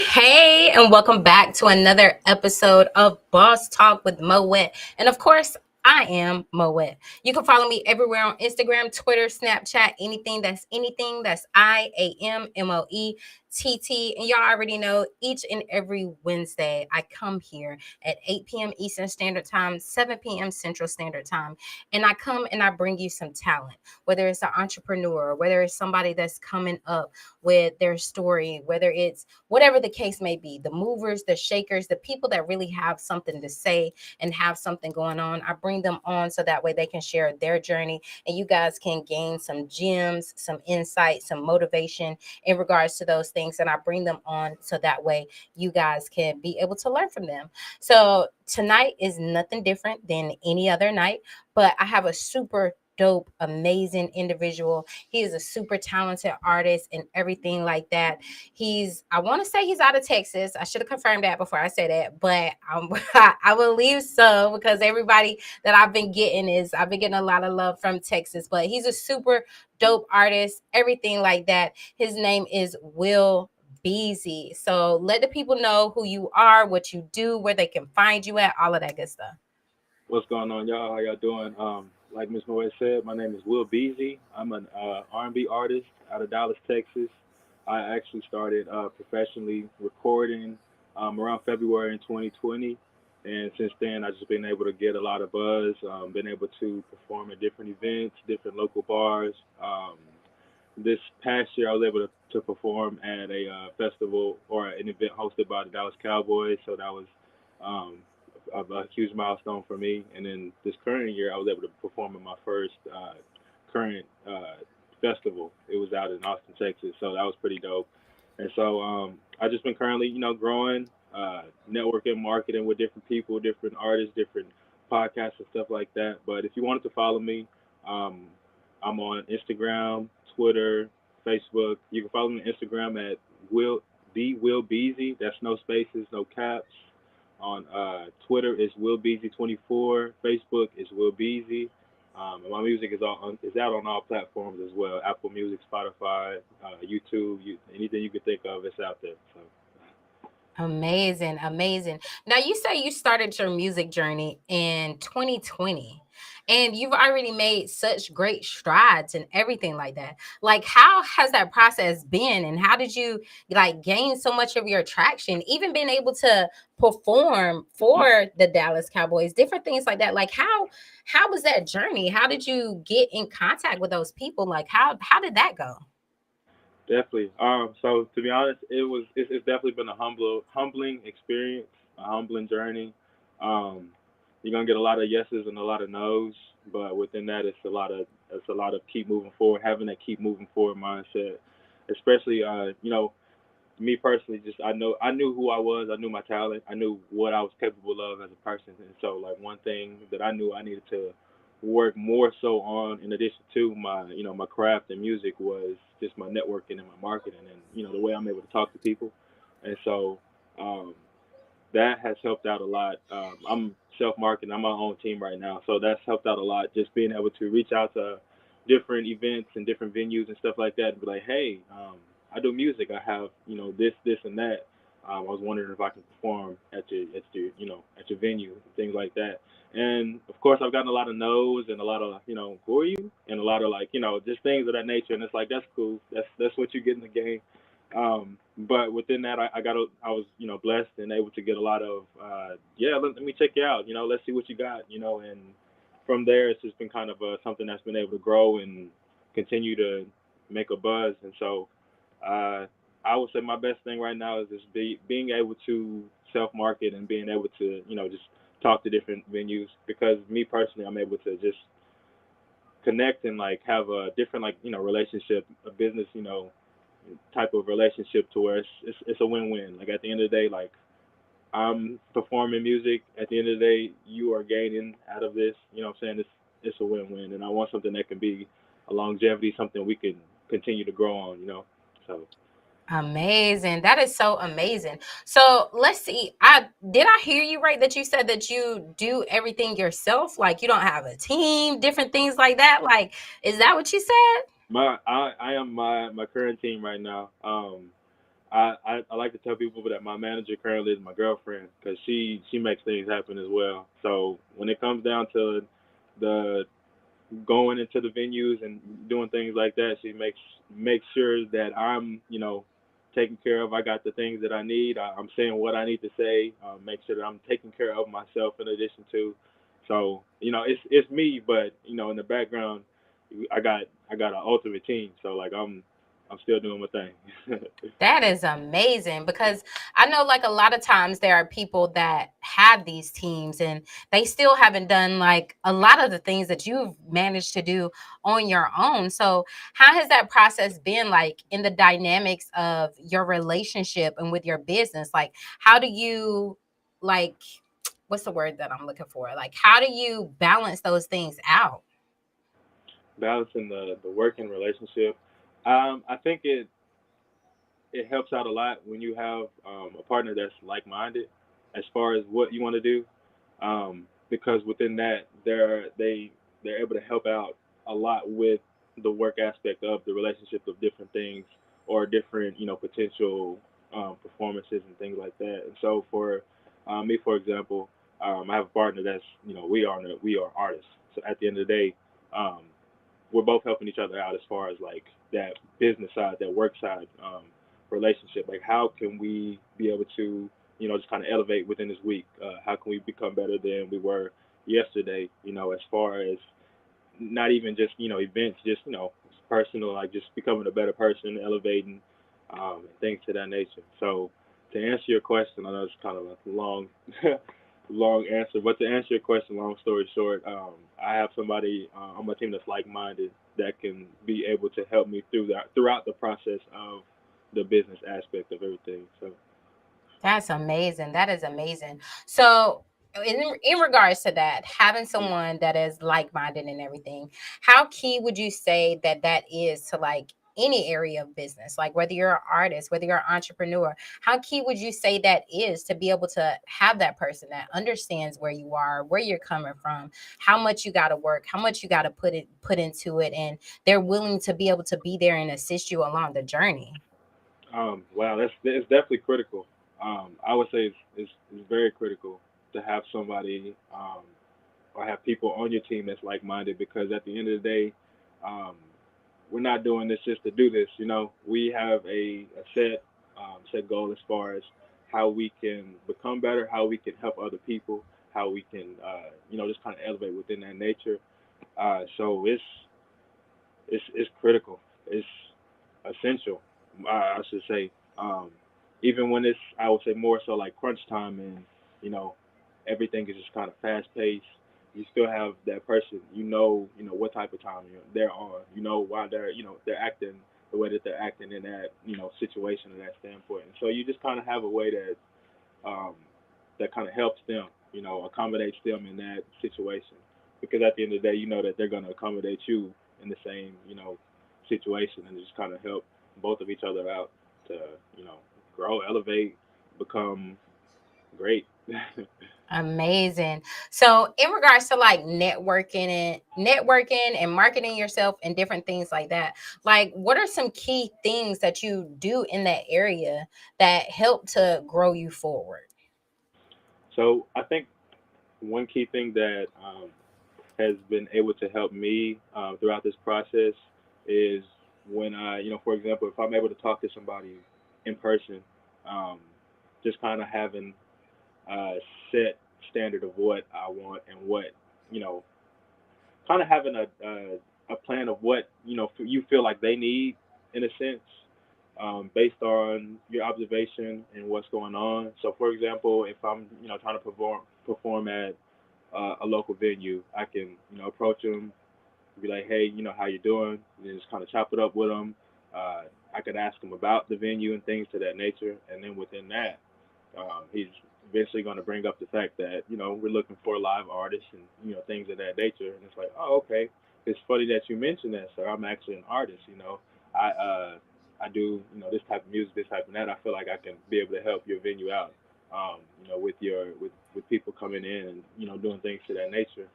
Hey, and welcome back to another episode of Boss Talk with Moet. And of course, I am Moet. You can follow me everywhere on Instagram, Twitter, Snapchat, anything that's IAMMOETT. And y'all already know each and every Wednesday I come here at 8 p.m. Eastern Standard Time, 7 p.m. Central Standard Time. And I come and I bring you some talent, whether it's an entrepreneur, whether it's somebody that's coming up with their story, whether it's whatever the case may be, the movers, the shakers, the people that really have something to say and have something going on. I bring them on so that way they can share their journey and you guys can gain some gems, some insight, some motivation in regards to those things. And I bring them on so that way you guys can be able to learn from them. So tonight is nothing different than any other night, but I have a super dope, amazing individual. He is a super talented artist and everything like that. I want to say he's out of Texas. I should have confirmed that before I say that, but I believe so because everybody that I've been getting a lot of love from Texas, but he's a super dope artist, everything like that. His name is Will Beezy. So let the people know who you are, what you do, where they can find you at, all of that good stuff. What's going on, y'all? How y'all doing? Like Miss Moe said, my name is Will Beasy. I'm an R&B artist out of Dallas, Texas. I actually started professionally recording around February in 2020, and since then I've just been able to get a lot of buzz. Been able to perform at different events, different local bars. This past year, I was able to perform at a festival or an event hosted by the Dallas Cowboys. So that was um, a huge milestone for me. And then this current year, I was able to perform at my first current festival. It was out in Austin, Texas. So that was pretty dope. And so I've just been currently, growing, networking, marketing with different people, different artists, different podcasts and stuff like that. But if you wanted to follow me, um, I'm on Instagram, Twitter, Facebook. You can follow me on Instagram at Will Beasy. That's no spaces, no caps. On Twitter is Will Beasy 24. Facebook is Will Beasy. And my music is out on all platforms as well. Apple Music, Spotify, YouTube, anything you can think of, it's out there. So Amazing, amazing. Now you say you started your music journey in 2020 and you've already made such great strides and everything like that. Like how has that process been and how did you like gain so much of your traction, even being able to perform for the Dallas Cowboys, different things like that. Like how was that journey? How did you get in contact with those people? Like how did that go? definitely. So to be honest, it's definitely been a humbling experience, a humbling journey. Um, you're gonna get a lot of yeses and a lot of nos, but within that, it's a lot of keep moving forward, having that keep moving forward mindset. Especially, me personally, just I knew who I was, I knew my talent, I knew what I was capable of as a person, and so like one thing that I knew I needed to work more so on, in addition to my craft and music, was just my networking and my marketing, and the way I'm able to talk to people, and so um, that has helped out a lot. I'm self marketing, I'm my own team right now, so that's helped out a lot. Just being able to reach out to different events and different venues and stuff like that, and be like, hey, I do music. I have this and that. I was wondering if I can perform at your venue, things like that. And of course, I've gotten a lot of no's and a lot of who are you, and a lot of like just things of that nature. And it's like that's cool. That's what you get in the game. But within that, I was blessed and able to get a lot of yeah. Let me check you out. Let's see what you got. And from there, it's just been kind of something that's been able to grow and continue to make a buzz. And so uh, I would say my best thing right now is just being able to self market and being able to just talk to different venues, because me personally, I'm able to just connect and like have a different like relationship, a business type of relationship, to where it's a win-win. Like at the end of the day, like I'm performing music. At the end of the day, you are gaining out of this. You know what I'm saying? It's a win-win, and I want something that can be a longevity, something we can continue to grow on. So Amazing. That is so amazing. So let's see. I hear you right that you said that you do everything yourself? Like you don't have a team, different things like that? Like, is that what you said? I am my current team right now. I like to tell people that my manager currently is my girlfriend because she makes things happen as well. So when it comes down to the going into the venues and doing things like that, she makes sure that I'm taken care of. I got the things that I need. I'm saying what I need to say. Make sure that I'm taking care of myself in addition to. So it's me, but in the background, I got an ultimate team. So like I'm still doing my thing. That is amazing because I know like a lot of times there are people that have these teams and they still haven't done like a lot of the things that you've managed to do on your own. So, how has that process been like in the dynamics of your relationship and with your business? Like, how do you like what's the word that I'm looking for? Like, how do you balance those things out? Balancing the working relationship. I think it helps out a lot when you have a partner that's like minded as far as what you want to do, because within that they're able to help out a lot with the work aspect of the relationship of different things or different potential performances and things like that. And so for me, for example, I have a partner that's we are artists. So at the end of the day, um, we're both helping each other out as far as like that business side, that work side relationship. Like, how can we be able to, just kind of elevate within this week? How can we become better than we were yesterday? As far as not even just events, just personal, like just becoming a better person, elevating, and things to that nature. So to answer your question, I know it's kind of a long, long answer, but to answer your question, long story short, I have somebody on my team that's like-minded that can be able to help me throughout the process of the business aspect of everything. So That's amazing. That is amazing. So, in regards to that, having someone that is like minded and everything, how key would you say that that is to like any area of business? Like whether you're an artist, whether you're an entrepreneur, how key would you say that is to be able to have that person that understands where you are, where you're coming from, how much you got to work, how much you got to put into it, and they're willing to be able to be there and assist you along the journey. wow, that's it's definitely critical. I would say it's very critical to have somebody or have people on your team that's like-minded, because at the end of the day, um, we're not doing this just to do this. We have a set goal as far as how we can become better, how we can help other people, how we can just kind of elevate within that nature. So it's critical. It's essential. I should say. Even when it's, I would say more so like crunch time, and you know everything is just kind of fast paced. You still have that person. What type of time they're on. Why they're acting the way that they're acting in that situation and that standpoint. And so you just kind of have a way um, that kind of helps them. Accommodates them in that situation. Because at the end of the day, you know that they're going to accommodate you in the same situation, and just kind of help both of each other out to you know grow, elevate, become great. Amazing. So, in regards to like networking and marketing yourself and different things like that, like what are some key things that you do in that area that help to grow you forward? So I think one key thing that has been able to help me throughout this process is when for example, if I'm able to talk to somebody in person, um, just kind of having a set standard of what I want and what you know kind of having a plan of what you feel like they need in a sense, based on your observation and what's going on. So, for example, if I'm trying to perform at a local venue, I can approach them, be like, hey, how you doing, and then just kind of chop it up with them. I could ask them about the venue and things to that nature, and then within that, he's eventually going to bring up the fact that we're looking for live artists and things of that nature. And it's like, oh, okay. It's funny that you mentioned that, sir. I'm actually an artist. I do this type of music, this type of that. I feel like I can be able to help your venue out. With people coming in and doing things to that nature.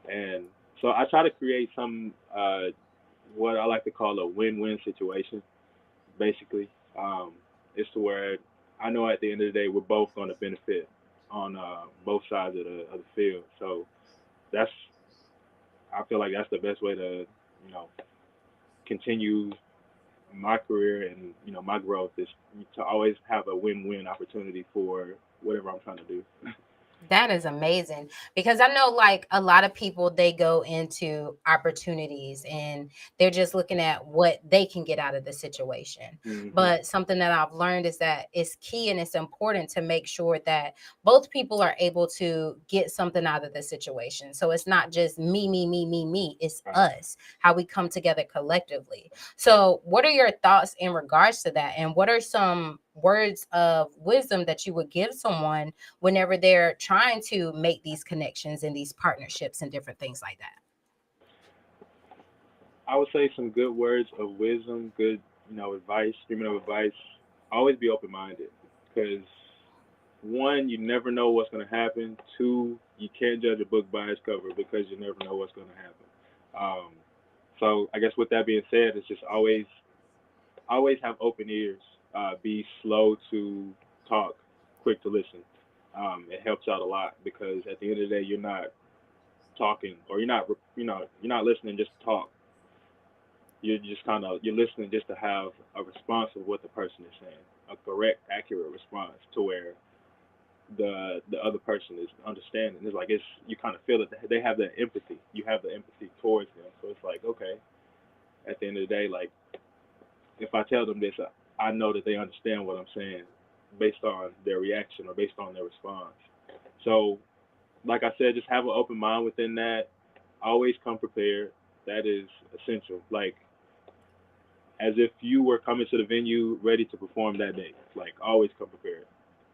And so I try to create some what I like to call a win-win situation, basically. Um, it's to where I know at the end of the day we're both going to benefit on both sides of the field. So that's I feel like that's the best way to continue my career and my growth is to always have a win-win opportunity for whatever I'm trying to do. That is amazing because I know like a lot of people they go into opportunities and they're just looking at what they can get out of the situation. Hmm. But something that I've learned is that it's key and it's important to make sure that both people are able to get something out of the situation. So it's not just me, me, me, me, me. It's Right. us, how we come together collectively. So, what are your thoughts in regards to that? And what are some words of wisdom that you would give someone whenever they're trying to make these connections and these partnerships and different things like that? I would say some good words of wisdom, good advice, streaming of advice. Always be open-minded because one, you never know what's going to happen. Two, you can't judge a book by its cover because you never know what's going to happen. So I guess with that being said, it's just always have open ears. Be slow to talk, quick to listen. It helps out a lot because at the end of the day, you're not talking or you're not listening just to talk. You're just you're listening just to have a response of what the person is saying, a correct, accurate response to where the other person is understanding. It's like it's you kind of feel it. They have that empathy. You have the empathy towards them. So it's like okay, at the end of the day, like if I tell them this, I know that they understand what I'm saying based on their reaction or based on their response. So, like I said, just have an open mind within that. Always come prepared. That is essential. Like as if you were coming to the venue ready to perform that day. Like always come prepared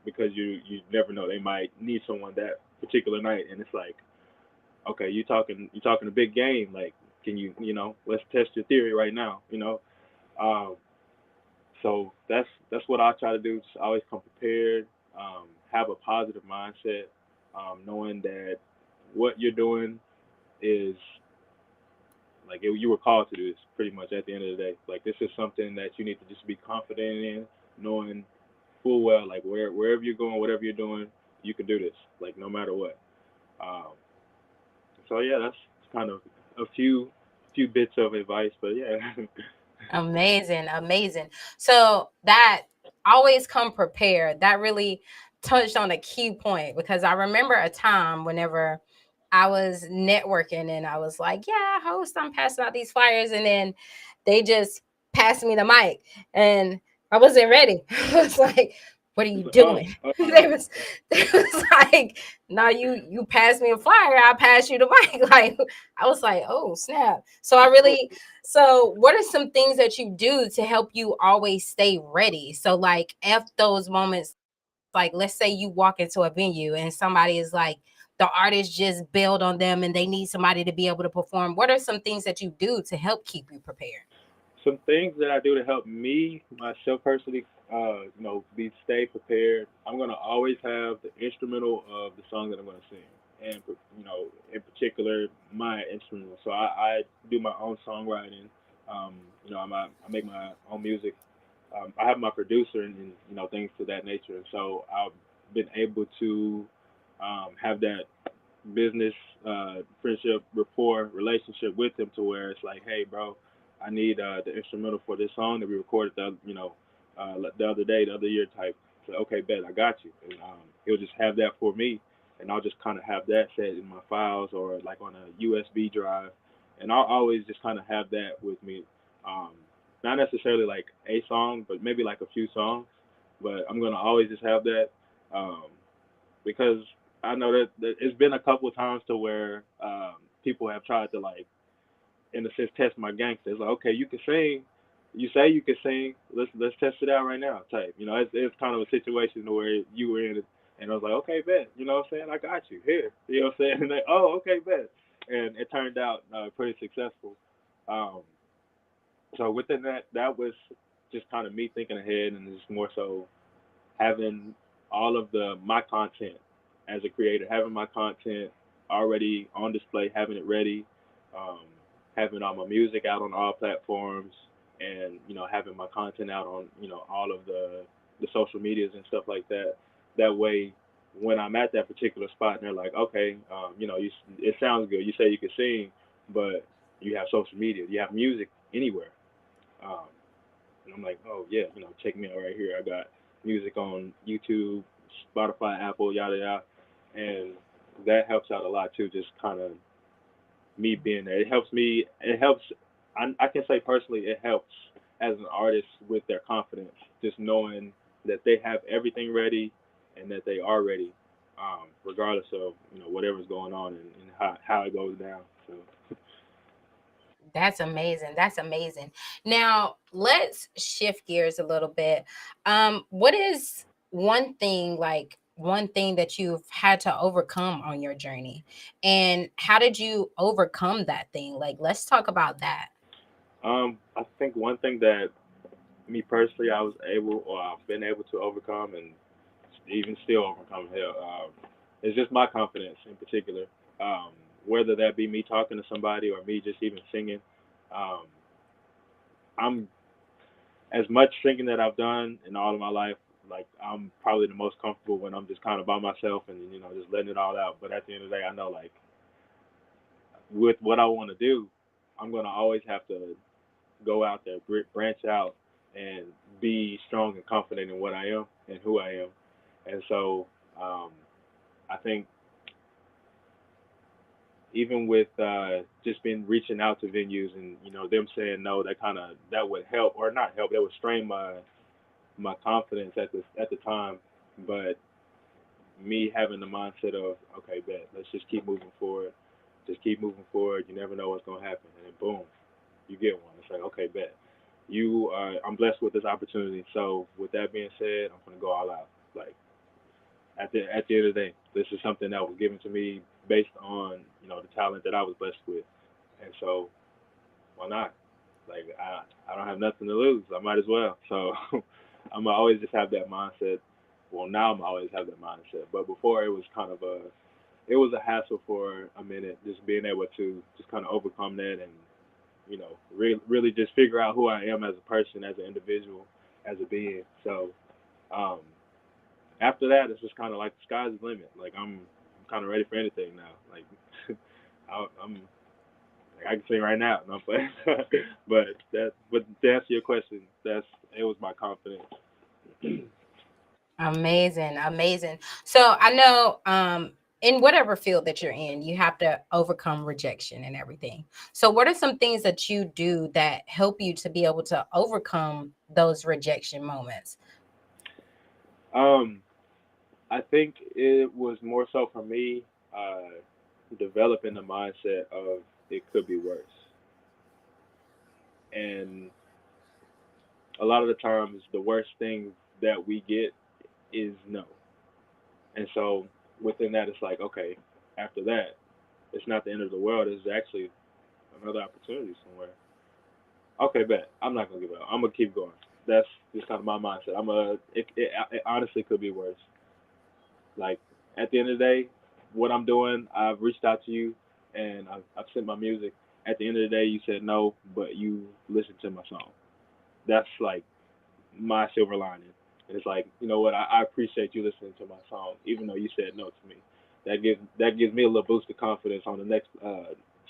because you never know they might need someone that particular night, and it's like okay, you talking a big game. Like can let's test your theory right now. Um, So that's what I try to do. Just always come prepared, have a positive mindset, knowing that what you're doing is like you were called to do this pretty much at the end of the day. Like this is something that you need to just be confident in, knowing full well like wherever you're going, whatever you're doing, you can do this. Like no matter what. Um, so yeah, that's kind of a few bits of advice, but yeah. Amazing, amazing. So that always come prepared. That really touched on a key point because I remember a time whenever I was networking and I was like, yeah, host, I'm passing out these flyers. And then they just passed me the mic and I wasn't ready. I was like, what are you Oh, doing? They was like, no, you passed me a flyer, I'll pass you the mic. Like I was like, oh snap. So what are some things that you do to help you always stay ready? So like if those moments, like let's say you walk into a venue and somebody is like the artist just bailed on them and they need somebody to be able to perform. What are some things that you do to help keep you prepared? Some things that I do to help me myself personally, be stay prepared. I'm gonna always have the instrumental of the song that I'm gonna sing, and in particular, my instrumental. So I do my own songwriting. Um, I make my own music. I have my producer and things to that nature, and so I've been able to have that business, friendship, rapport, relationship with him to where it's like, hey, bro, I need the instrumental for this song that we recorded the other day, the other year type. So okay, bet I got you, and he'll just have that for me, and I'll just kind of have that set in my files or like on a USB drive, and I'll always just kind of have that with me. Um, Not necessarily like a song, but maybe like a few songs, but I'm gonna always just have that. Um, because I know that it's been a couple of times to where people have tried to like, in a sense, test my gangster. It's like, okay, you can sing, you say you can sing, let's test it out right now, type. It's kind of a situation where you were in it, and I was like, okay, bet, you know what I'm saying, I got you here, you know what I'm saying, and they, oh, okay, bet, and it turned out pretty successful. Um, so within that, that was just kind of me thinking ahead, and just more so having all of the my content as a creator, having my content already on display, having it ready, um, having all my music out on all platforms, and having my content out on all of the the social medias and stuff like that. That way, when I'm at that particular spot and they're like, okay, it sounds good. You say you can sing, but you have social media, you have music anywhere. Um, and I'm like, oh yeah, check me out right here. I got music on YouTube, Spotify, Apple, yada yada, and that helps out a lot too. Just kind of me being there, it helps me. It helps. I can say personally, it helps as an artist with their confidence, just knowing that they have everything ready and that they are ready, regardless of whatever's going on and how it goes down. So That's amazing. That's amazing. Now, let's shift gears a little bit. What is one thing that you've had to overcome on your journey? And how did you overcome that thing? Like, let's talk about that. I think one thing that me personally, I was able, or I've been able to overcome, and even still overcome hell, is just my confidence in particular. Um, whether that be me talking to somebody or me just even singing, um, I'm as much singing that I've done in all of my life. Like I'm probably the most comfortable when I'm just kind of by myself and just letting it all out. But at the end of the day, I know like with what I want to do, I'm gonna always have to go out there, branch out, and be strong and confident in what I am and who I am. And so um, I think even with just been reaching out to venues and them saying no, that would help or not help. That would strain my confidence at the time. But me having the mindset of okay, bet let's just keep moving forward. Just keep moving forward. You never know what's gonna happen, and then boom, you get one. It's like okay, bet I'm blessed with this opportunity. So with that being said, I'm gonna go all out. Like at the end of the day, this is something that was given to me based on the talent that I was blessed with, and so why not? Like I don't have nothing to lose. I might as well. So I'm gonna always just have that mindset. Well, now I'm always have that mindset, but before it was a hassle for a minute, just being able to just kind of overcome that and really just figure out who I am as a person, as an individual, as a being. So um, after that, it's just kind of like the sky's the limit. Like I'm kind of ready for anything now. Like I'm like I can sing right now. No, I'm playing. But to answer your question, it was my confidence. Amazing, amazing. So I know in whatever field that you're in, you have to overcome rejection and everything. So what are some things that you do that help you to be able to overcome those rejection moments? Um, I think it was more so for me developing the mindset of it could be worse, and a lot of the times the worst thing that we get is no. And so within that, it's like, okay, after that, it's not the end of the world. It's actually another opportunity somewhere. Okay, bet. I'm not gonna give up. I'm gonna keep going. That's just kind of my mindset. It honestly could be worse. Like at the end of the day, what I'm doing, I've reached out to you and I've sent my music. At the end of the day, you said no, but you listened to my song. That's like my silver lining. And it's like, you know what, I appreciate you listening to my song, even though you said no to me. That gives me a little boost of confidence on the next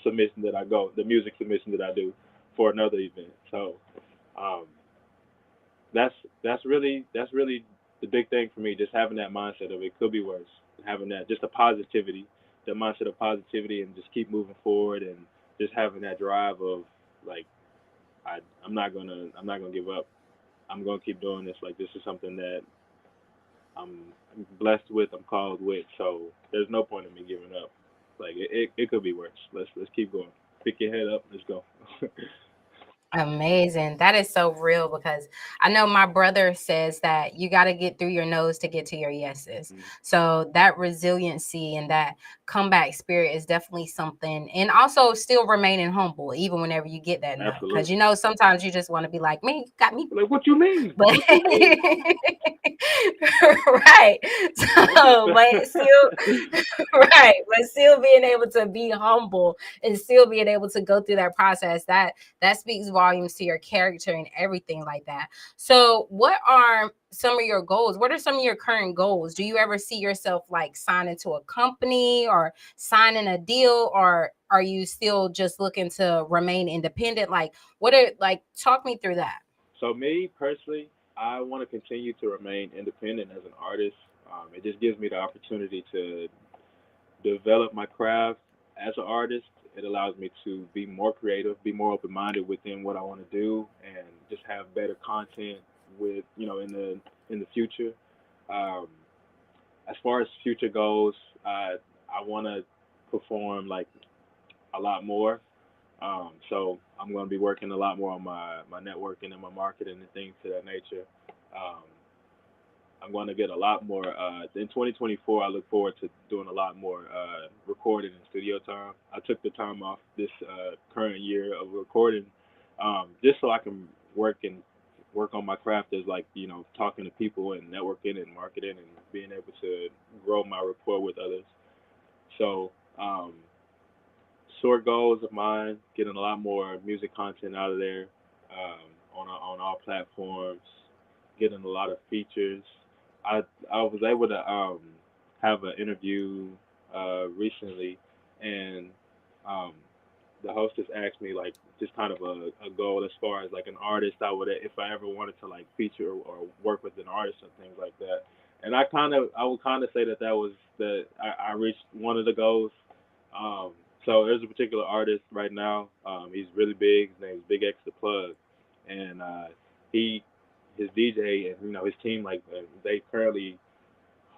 submission that I go, the music submission that I do for another event. So um, that's that's really the big thing for me, just having that mindset of it could be worse, having that just a positivity, the mindset of positivity, and just keep moving forward and just having that drive of like I'm not gonna give up. I'm gonna keep doing this. Like this is something that I'm blessed with. I'm called with. So there's no point in me giving up. Like it could be worse. Let's keep going. Pick your head up. Let's go. Amazing. That is so real because I know my brother says that you got to get through your nose to get to your yeses. Mm, So that resiliency and that comeback spirit is definitely something. And also still remaining humble, even whenever you get that no. Because absolutely. sometimes you just want to be like, me, you got me. Like what you mean? But What you mean? right. I'm just So, but still, right. But still being able to be humble and still being able to go through that process, that speaks volumes to your character and everything like that. So what are some of your goals? What are some of your current goals? Do you ever see yourself like signing to a company or signing a deal, or are you still just looking to remain independent? Like, what are, like, talk me through that. So me personally, I want to continue to remain independent as an artist. It just gives me the opportunity to develop my craft as an artist. It allows me to be more creative, be more open minded within what I want to do, and just have better content with in the future. Um, as far as future goes, I want to perform like a lot more. So I'm going to be working a lot more on my networking and my marketing and things to that nature. Um, I'm going to get a lot more in 2024. I look forward to doing a lot more recording and studio time. I took the time off this current year of recording just so I can work on my craft as like talking to people and networking and marketing and being able to grow my rapport with others. So short goals of mine, getting a lot more music content out of there on all platforms, getting a lot of features. I I was able to have an interview recently, and um, the hostess asked me like just kind of a goal as far as like an artist I would if I ever wanted to like feature or work with an artist and things like that. And I would kind of say that that was that I reached one of the goals. So there's a particular artist right now. He's really big. His name is Big X the Plug, and he his DJ and his team like they currently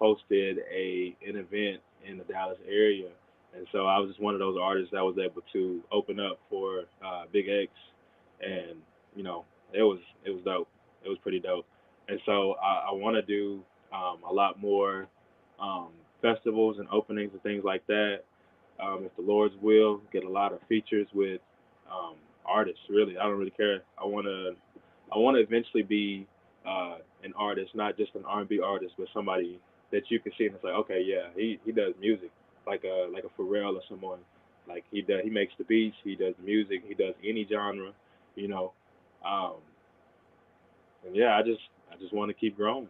hosted an event in the Dallas area, and so I was just one of those artists that was able to open up for Big X, and it was dope. It was pretty dope, and so I want to do a lot more um, festivals and openings and things like that. If the Lord's will, get a lot of features with um, artists. Really, I don't really care. I want to eventually be an artist, not just an R&B artist, but somebody that you can see and it's like, okay, yeah, he does music, like a Pharrell or someone. Like he makes the beats, he does the music, he does any genre, you know. Um, and yeah, I just want to keep growing.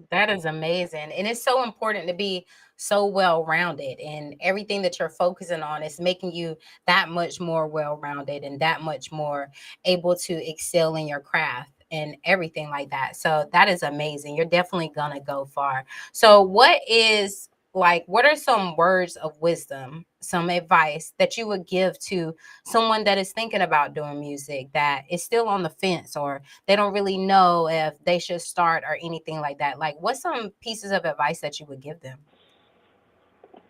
That is amazing. And it's so important to be so well rounded, and everything that you're focusing on is making you that much more well rounded and that much more able to excel in your craft and everything like that. So that is amazing. You're definitely going to go far. So, what are some words of wisdom, some advice that you would give to someone that is thinking about doing music, that is still on the fence, or they don't really know if they should start or anything like that? Like, what's some pieces of advice that you would give them?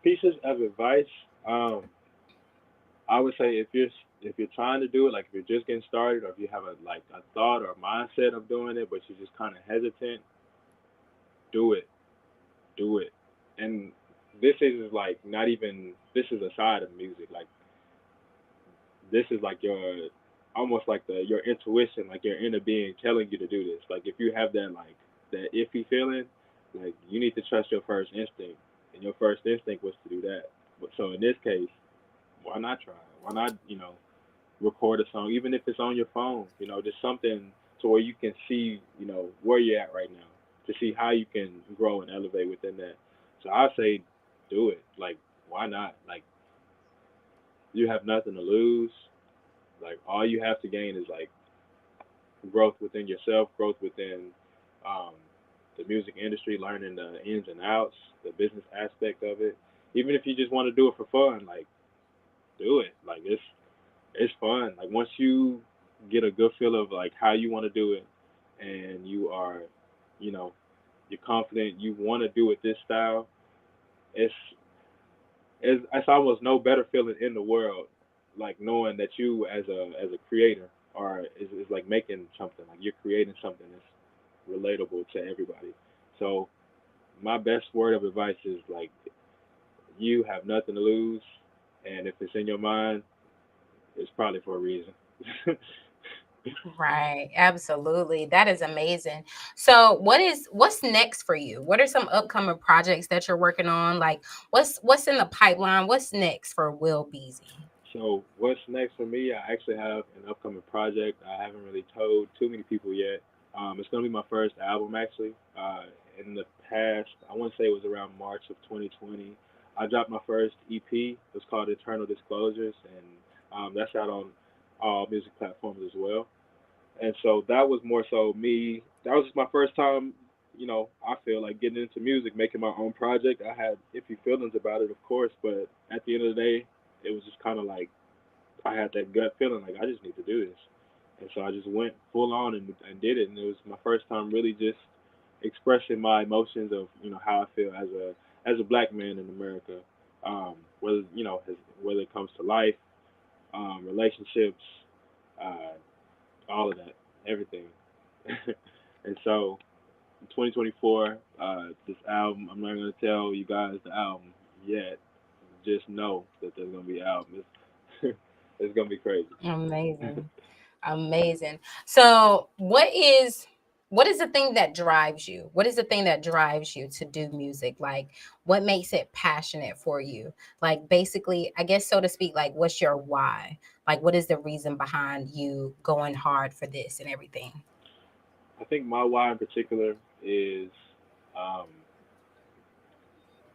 Pieces of advice. Um, I would say if you're trying to do it, like if you're just getting started, or if you have a thought or mindset of doing it, but you're just kind of hesitant, do it, do it. And this is like not even this is a side of music. Like this is like your almost like your intuition, like your inner being telling you to do this. Like if you have that iffy feeling, like you need to trust your first instinct, and your first instinct was to do that. But so in this case, why not try? Why not record a song, even if it's on your phone? Just something to where you can see where you're at right now, to see how you can grow and elevate within that. So I say, do it. Like why not? Like you have nothing to lose. Like all you have to gain is like growth within yourself, growth within um, the music industry, learning the ins and outs, the business aspect of it. Even if you just want to do it for fun, like do it. Like it's fun. Like once you get a good feel of like how you want to do it, and you are, you know, you're confident, you want to do it this style. It's it's almost no better feeling in the world, like knowing that you as a creator are is like making something, like you're creating something that's relatable to everybody. So my best word of advice is like you have nothing to lose, and if it's in your mind, it's probably for a reason. Right, absolutely. That is amazing. So, what's next for you? What are some upcoming projects that you're working on? Like, what's in the pipeline? What's next for Will Beasy? So what's next for me? I actually have an upcoming project. I haven't really told too many people yet. It's gonna be my first album actually. In the past, I want to say it was around March of 2020. I dropped my first EP. It's called Eternal Disclosures, and that's out on all music platforms as well. And so that was more so me. That was just my first time. I feel like getting into music, making my own project. I had iffy feelings about it, of course, but at the end of the day, it was just kind of like I had that gut feeling like I just need to do this, and so I just went full on and did it. And it was my first time really just expressing my emotions of how I feel as a black man in America, whether whether it comes to life, relationships, uh, all of that, everything. And so 2024, this album, I'm not gonna tell you guys the album yet. Just know that there's gonna be an album. It's gonna be crazy. Amazing. Amazing. So, what is the thing that drives you? What is the thing that drives you to do music? Like, what makes it passionate for you? Like, basically, I guess so to speak, like what's your why? Like, what is the reason behind you going hard for this and everything? I think my why in particular is um,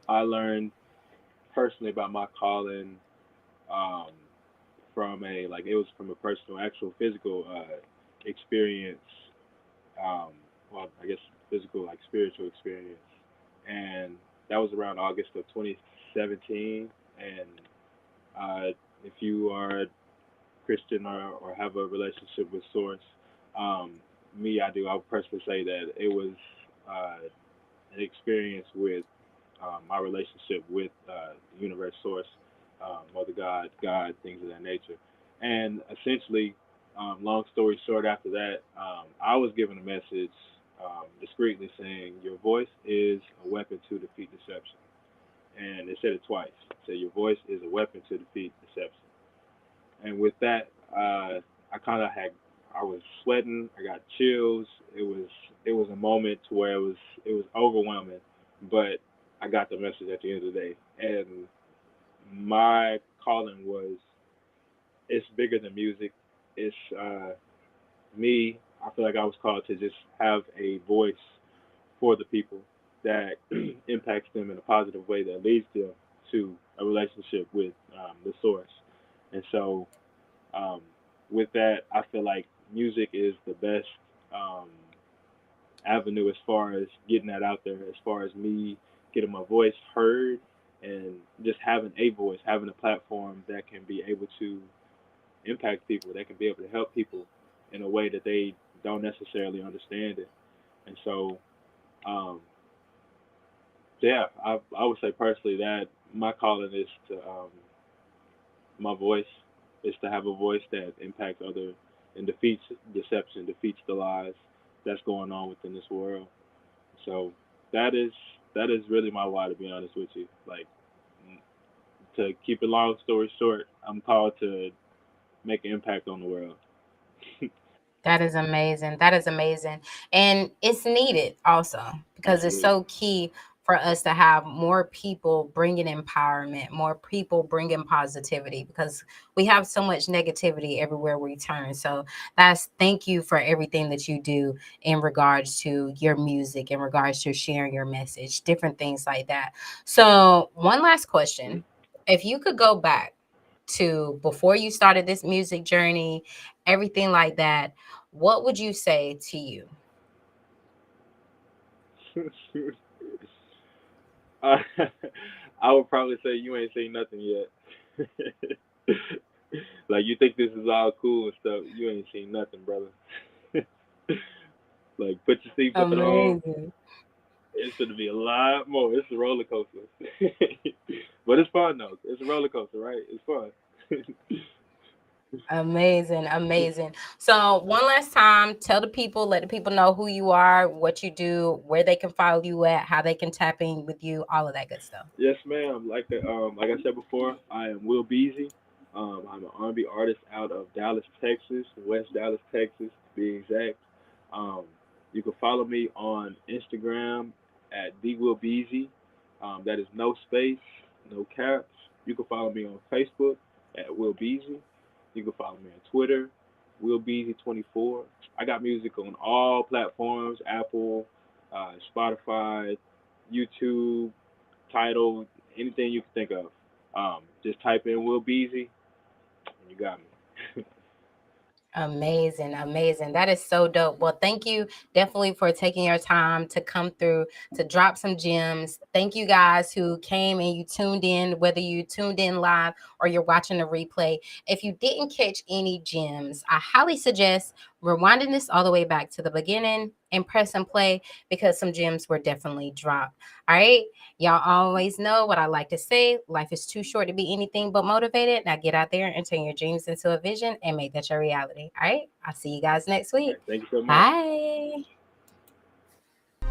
I learned personally about my calling um, from a like it was from a personal, actual physical experience. Um, well, I guess physical, like spiritual experience, and that was around August of 2017. And if you are Christian or have a relationship with Source, um, me, I do. I would personally say that it was uh, an experience with my relationship with the universe source, Mother God, things of that nature. And essentially, long story short, after that, I was given a message discreetly saying, "Your voice is a weapon to defeat deception." And it said it twice. It said, "Your voice is a weapon to defeat deception." And with that, I kind of had, I was sweating. I got chills. It was a moment to where it was overwhelming, but I got the message at the end of the day. And my calling was, it's bigger than music. It's me. I feel like I was called to just have a voice for the people that impacts them in a positive way that leads them to a relationship with the source. And so um, with that, I feel like music is the best um, avenue as far as getting that out there, as far as me getting my voice heard and just having a voice, having a platform that can be able to impact people, that can be able to help people in a way that they don't necessarily understand it. And so, um, yeah, I would say personally that my calling is to my voice is to have a voice that impacts other and defeats deception, defeats the lies that's going on within this world. So that is that is really my why, to be honest with you. Like to keep a long story short, I'm called to make an impact on the world. That is amazing. That is amazing. And it's needed also because it's Absolutely. so key for us to have more people bringing empowerment, more people bringing positivity because we have so much negativity everywhere we turn. So that's thank you for everything that you do in regards to your music, in regards to sharing your message, different things like that. So, one last question. If you could go back to before you started this music journey, everything like that, what would you say to you? I, I would probably say you ain't seen nothing yet. Like you think this is all cool and stuff. You ain't seen nothing, brother. Like put your seatbelt on. Amazing. It's going to be a lot more. It's a roller coaster, but it's fun though. It's a roller coaster, right? It's fun. Amazing. Amazing. So, one last time, tell the people, let the people know who you are, what you do, where they can follow you at, how they can tap in with you, all of that good stuff. Yes, ma'am. Like I said before, I am Will Beasy. I'm an R&B artist out of Dallas, Texas, West Dallas, Texas, to be exact. Um, you can follow me on Instagram at the Will Beasy. That is no space, no caps. You can follow me on Facebook at Will Beasley. You can follow me on Twitter, Will Beasley24. I got music on all platforms: Apple, Spotify, YouTube, Tidal, anything you can think of. Just type in Will Beasley, and you got me. Amazing, amazing. That is so dope. Well, thank you definitely for taking your time to come through to drop some gems. Thank you guys who came and you tuned in, whether you tuned in live or you're watching a replay. If you didn't catch any gems, I highly suggest rewinding this all the way back to the beginning and press and play because some gems were definitely dropped. All right. Y'all always know what I like to say. Life is too short to be anything but motivated. Now get out there and turn your dreams into a vision and make that your reality. All right. I'll see you guys next week. Thank you so much. Bye.